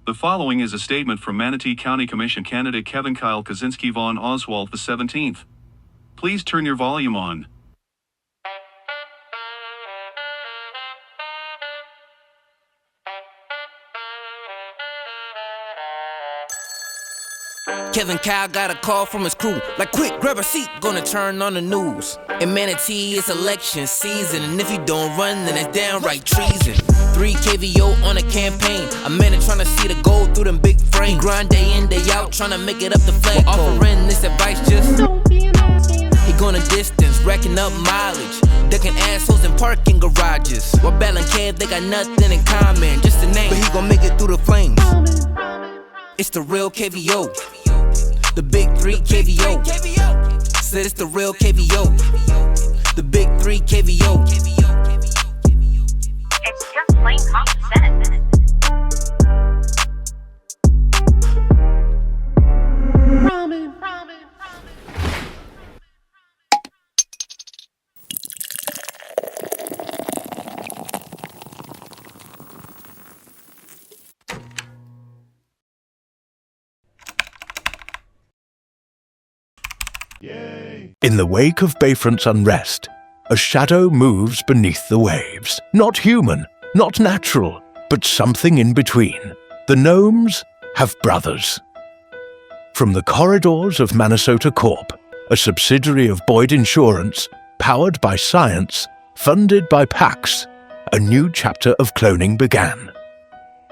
The following is a statement from Manatee County Commission candidate Kevin Kyle Kaczynski-Von Oswald the 17th. Please turn your volume on. Kevin Kyle got a call from his crew, like quick, grab a seat, gonna turn on the news. In Manatee, it's election season, and if you don't run, then it's downright treason. 3 KVO on a campaign, a man trying to see the gold through them big frames. Grind day in, day out, trying to make it up the flag. Offering this advice, just don't be an he going a distance, racking up mileage, ducking assholes in parking garages. While battling Kev, they got nothing in common, just a name, but he gon' make it through the flames. It's the real KVO. The big 3 KVO. Said it's the real KVO. The big 3 KVO. It's just plain common sense. In the wake of Bayfront's unrest, a shadow moves beneath the waves. Not human, not natural, but something in between. The gnomes have brothers. From the corridors of Manasota Corp, a subsidiary of Boyd Insurance, powered by science, funded by PAX, a new chapter of cloning began.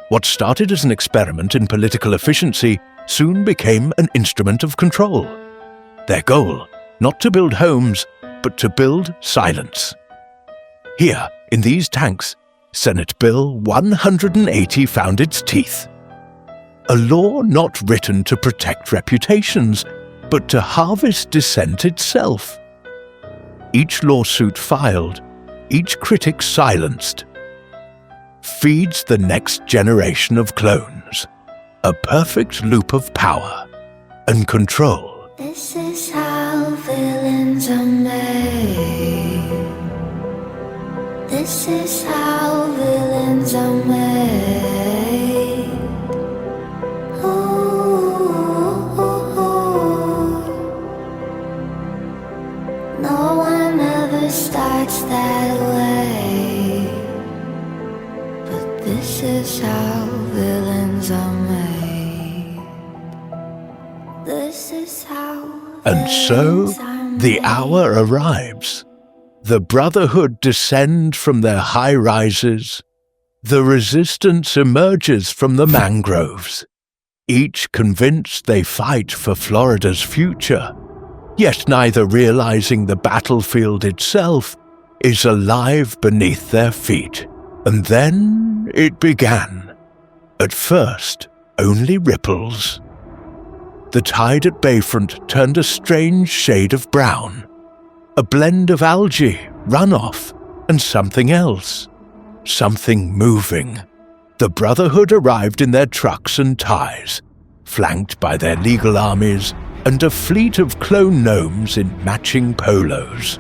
What started as an experiment in political efficiency soon became an instrument of control. Their goal, not to build homes, but to build silence. Here, in these tanks, Senate Bill 180 found its teeth. A law not written to protect reputations, but to harvest dissent itself. Each lawsuit filed, each critic silenced, feeds the next generation of clones. A perfect loop of power and control. This is how villains are made. This is how villains are made. Ooh, ooh, ooh. No one ever starts that way. But this is how villains are made. This is how. And so, the hour arrives. The Brotherhood descend from their high rises. The resistance emerges from the mangroves. Each convinced they fight for Florida's future, yet neither realizing the battlefield itself is alive beneath their feet. And then it began. At first, only ripples. The tide at Bayfront turned a strange shade of brown. A blend of algae, runoff, and something else. Something moving. The Brotherhood arrived in their trucks and ties, flanked by their legal armies and a fleet of clone gnomes in matching polos.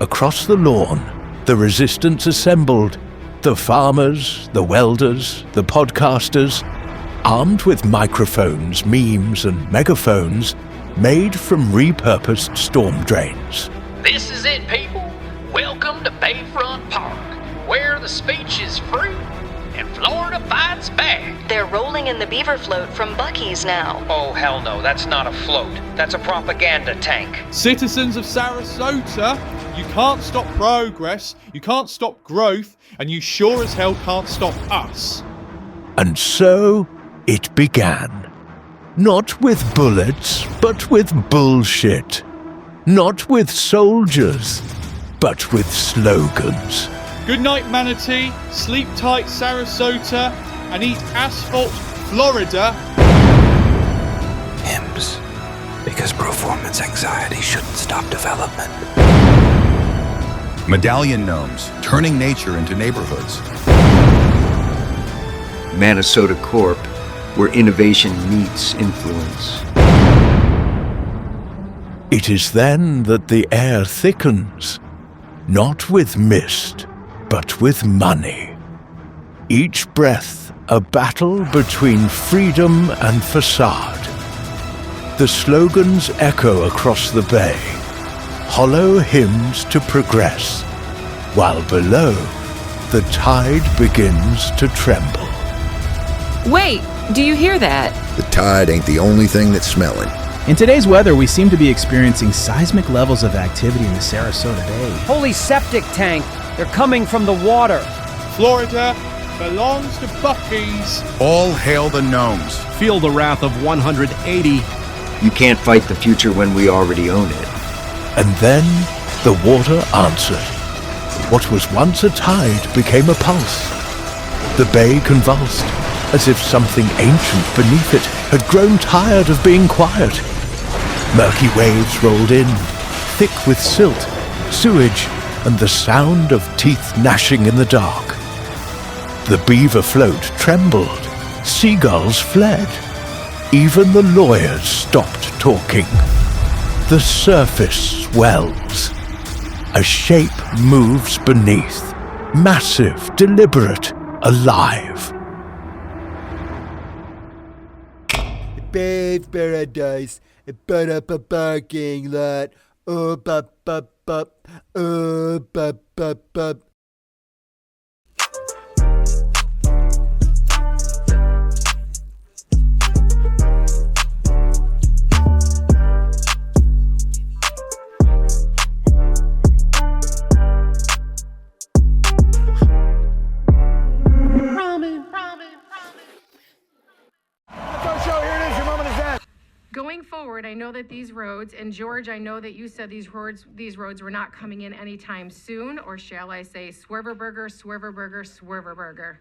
Across the lawn, the resistance assembled. The farmers, the welders, the podcasters, armed with microphones, memes, and megaphones made from repurposed storm drains. This is it, people. Welcome to Bayfront Park, where the speech is free and Florida fights back. They're rolling in the beaver float from Buc-ee's now. Oh, hell no, that's not a float. That's a propaganda tank. Citizens of Sarasota, you can't stop progress, you can't stop growth, and you sure as hell can't stop us. And so it began. Not with bullets, but with bullshit. Not with soldiers, but with slogans. Good night, Manatee, sleep tight, Sarasota, and eat asphalt, Florida. Hymns, because performance anxiety shouldn't stop development. Medallion gnomes, turning nature into neighborhoods. Manasota Corp, where innovation meets influence. It is then that the air thickens, not with mist, but with money. Each breath A battle between freedom and facade. The slogans echo across the bay, hollow hymns to progress, while below, the tide begins to tremble. Wait, do you hear that? The tide ain't the only thing that's smelling. In today's weather, we seem to be experiencing seismic levels of activity in the Sarasota Bay. Holy septic tank! They're coming from the water. Florida belongs to Buc-ee's. All hail the gnomes. Feel the wrath of 180. You can't fight the future when we already own it. And then the water answered. What was once a tide became a pulse. The bay convulsed, as if something ancient beneath it had grown tired of being quiet. Murky waves rolled in, thick with silt, sewage, and the sound of teeth gnashing in the dark. The beaver float trembled, seagulls fled. Even the lawyers stopped talking. The surface swells. A shape moves beneath, massive, deliberate, alive. Paved paradise, put up a parking lot. Oh, bup, bup, bup. Oh, bup, bup, bup. Going forward, I know that these roads, and George, I know that you said these roads were not coming in anytime soon, or shall I say, swerverburger, swerverburger, swerverburger.